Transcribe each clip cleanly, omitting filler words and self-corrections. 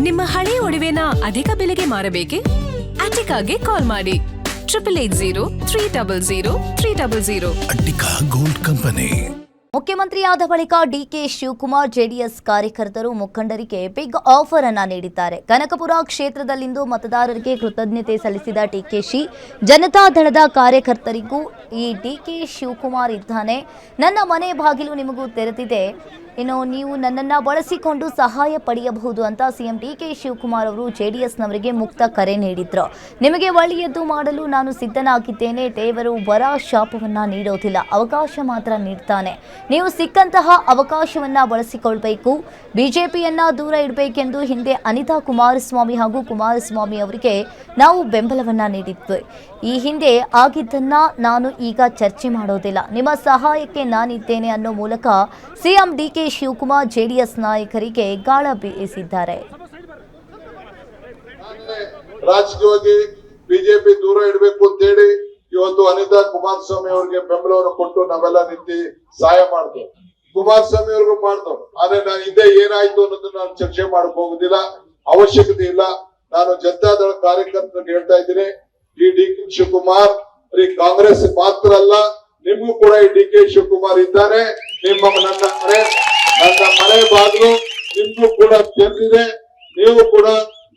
ನಿಮ್ಮ ಹಳೆ ಒಡವೆನ ಅಧಿಕ ಬೆಲೆಗೆ ಮಾರಬೇಕೆ? ಅಟಿಕಾಗೆ ಕಾಲ್ ಮಾಡಿ 8880 ಅಟ್ಟಿಕಾ ಗೋಲ್ಡ್ ಕಂಪನಿ. ಮುಖ್ಯಮಂತ್ರಿಯಾದ ಬಳಿಕ ಡಿಕೆ ಶಿವಕುಮಾರ್ ಜೆಡಿಎಸ್ ಕಾರ್ಯಕರ್ತರು ಮುಖಂಡರಿಗೆ ಬಿಗ್ ಆಫರ್ ಅನ್ನ ನೀಡಿದ್ದಾರೆ. ಕನಕಪುರ ಕ್ಷೇತ್ರದಲ್ಲಿಂದು ಮತದಾರರಿಗೆ ಕೃತಜ್ಞತೆ ಸಲ್ಲಿಸಿದ ಡಿಕೆಶಿ, ಜನತಾದಳದ ಕಾರ್ಯಕರ್ತರಿಗೂ ಈ ಡಿಕೆ ಶಿವಕುಮಾರ್ ಇದ್ದಾನೆ, ನನ್ನ ಮನೆ ಬಾಗಿಲು ನಿಮಗೂ ತೆರೆದಿದೆ, ಇನ್ನು ನೀವು ನನ್ನನ್ನು ಬಳಸಿಕೊಂಡು ಸಹಾಯ ಪಡೆಯಬಹುದು ಅಂತ ಸಿಎಂ ಡಿಕೆ ಶಿವಕುಮಾರ್ ಅವರು ಜೆಡಿಎಸ್ನವರಿಗೆ ಮುಕ್ತ ಕರೆ ನೀಡಿದ್ರು. ನಿಮಗೆ ಒಳ್ಳೆಯದ್ದು ಮಾಡಲು ನಾನು ಸಿದ್ಧನಾಗಿದ್ದೇನೆ, ದೇವರು ವರ ಶಾಪವನ್ನ ನೀಡೋದಿಲ್ಲ, ಅವಕಾಶ ಮಾತ್ರ ನೀಡ್ತಾನೆ, ನೀವು ಸಿಕ್ಕಂತಹ ಅವಕಾಶವನ್ನ ಬಳಸಿಕೊಳ್ಬೇಕು, ಬಿಜೆಪಿಯನ್ನ ದೂರ ಇಡಬೇಕೆಂದು ಹಿಂದೆ ಅನಿತಾ ಕುಮಾರಸ್ವಾಮಿ ಹಾಗೂ ಕುಮಾರಸ್ವಾಮಿ ಅವರಿಗೆ ನಾವು ಬೆಂಬಲವನ್ನ ನೀಡಿದ್ವಿ. ಈ ಹಿಂದೆ ಆಗಿದ್ದನ್ನ ನಾನು ಈಗ ಚರ್ಚೆ ಮಾಡೋದಿಲ್ಲ, ನಿಮ್ಮ ಸಹಾಯಕ್ಕೆ ನಾನಿದ್ದೇನೆ ಅನ್ನೋ ಮೂಲಕ ಸಿಎಂ ಡಿಕೆ ಶಿವಕುಮಾರ್ ಜೆಡಿಎಸ್ ನಾಯಕರಿಗೆ ಗಾಳ ಬೀಸಿದ್ದಾರೆ. ರಾಜಕೀಯವಾಗಿ ಬಿಜೆಪಿ ದೂರ ಇಡಬೇಕು ಅಂತ ಹೇಳಿ ಇವತ್ತು ಅನಿತಾ ಕುಮಾರಸ್ವಾಮಿ ಅವರಿಗೆ ಬೆಂಬಲವನ್ನು ಕೊಟ್ಟು ನಾವೆಲ್ಲ ನಿಂತು ಸಹಾಯ ಮಾಡಿದ್ವು. ಕುಮಾರಸ್ವಾಮಿ ಅವ್ರಿಗೂ ಮಾಡಿದ್ವು. ಆದ್ರೆ ನಾನು ಹಿಂದೆ ಏನಾಯ್ತು ಅನ್ನೋದನ್ನ ನಾನು ಚರ್ಚೆ ಮಾಡಕ್ ಹೋಗುದಿಲ್ಲ, ಅವಶ್ಯಕತೆ ಇಲ್ಲ. ನಾನು ಜನತಾದಳ ಕಾರ್ಯಕರ್ತರಿಗೆ ಹೇಳ್ತಾ ಇದ್ದೀನಿ, ಈ ಡಿ ಕೆ ಶಿವಕುಮಾರ್ ಬರೀ ಕಾಂಗ್ರೆಸ್ ಮಾತ್ರ ಅಲ್ಲ, ನಿಮ್ಗೂ ಕೂಡ ಈ ಡಿ ಕೆ ಶಿವಕುಮಾರ್ ಇದ್ದಾನೆ. ನನ್ನ ಮನೆ ಬಾಗಿಲು ನಿಮ್ಗೂ ಕೂಡ ತೆರೆದಿದೆ. ನೀವು ಕೂಡ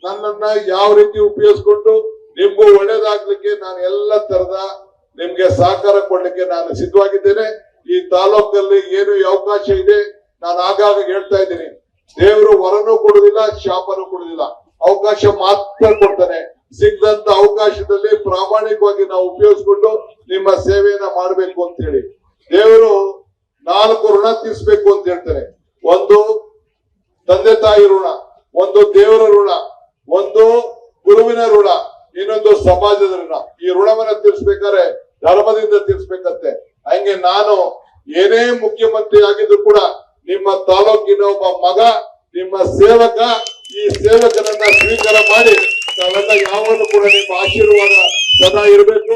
ನನ್ನನ್ನ ಯಾವ ರೀತಿ ಉಪಯೋಗಿಸ್ಕೊಂಡು ನಿಮ್ಗೂ ಒಳ್ಳೇದಾಗ್ಲಿಕ್ಕೆ ನಾನು ಎಲ್ಲ ತರದ ನಿಮ್ಗೆ ಸಹಕಾರ ಕೊಡ್ಲಿಕ್ಕೆ ನಾನು ಸಿದ್ಧವಾಗಿದ್ದೇನೆ. ಈ ತಾಲೂಕಲ್ಲಿ ಏನು ಅವಕಾಶ ಇದೆ ನಾನು ಆಗಾಗ ಹೇಳ್ತಾ ಇದ್ದೀನಿ, ದೇವರು ವರನೂ ಕೊಡುದಿಲ್ಲ, ಶಾಪನೂ ಕೊಡುದಿಲ್ಲ, ಅವಕಾಶ ಮಾತ್ರ ಕೊಡ್ತಾನೆ. ಸಿಕ್ಕಂತ ಅವಕಾಶದಲ್ಲಿ ಪ್ರಾಮಾಣಿಕವಾಗಿ ನಾವು ಉಪಯೋಗಿಸ್ಕೊಂಡು ನಿಮ್ಮ ಸೇವೆಯನ್ನ ಮಾಡಬೇಕು ಅಂತ ಹೇಳಿ ದೇವರು 4 ಋಣ ತೀರಿಸಬೇಕು ಅಂತ ಹೇಳ್ತಾರೆ. ಒಂದು ತಂದೆ ತಾಯಿ ಋಣ, ಒಂದು ದೇವರ ಋಣ, ಒಂದು ಗುರುವಿನ ಋಣ, ಇನ್ನೊಂದು ಸಮಾಜದ ಋಣ. ಈ ಋಣವನ್ನ ತೀರಿಸಬೇಕಾದ್ರೆ ಧರ್ಮದಿಂದ ತೀರಿಸಬೇಕಂತೆ. ಹಂಗೆ ನಾನು ಏನೇ ಮುಖ್ಯಮಂತ್ರಿ ಆಗಿದ್ರು ಕೂಡ ನಿಮ್ಮ ತಾಲೂಕಿನ ಒಬ್ಬ ಮಗ, ನಿಮ್ಮ ಸೇವಕ, ಈ ಸೇವಕನನ್ನ ಸ್ವೀಕಾರ ಮಾಡಿ ನಾವೆಲ್ಲ ಯಾವಾಗಲೂ ಕೂಡ ನಿಮ್ಮ ಆಶೀರ್ವಾದ ಸದಾ ಇರಬೇಕು.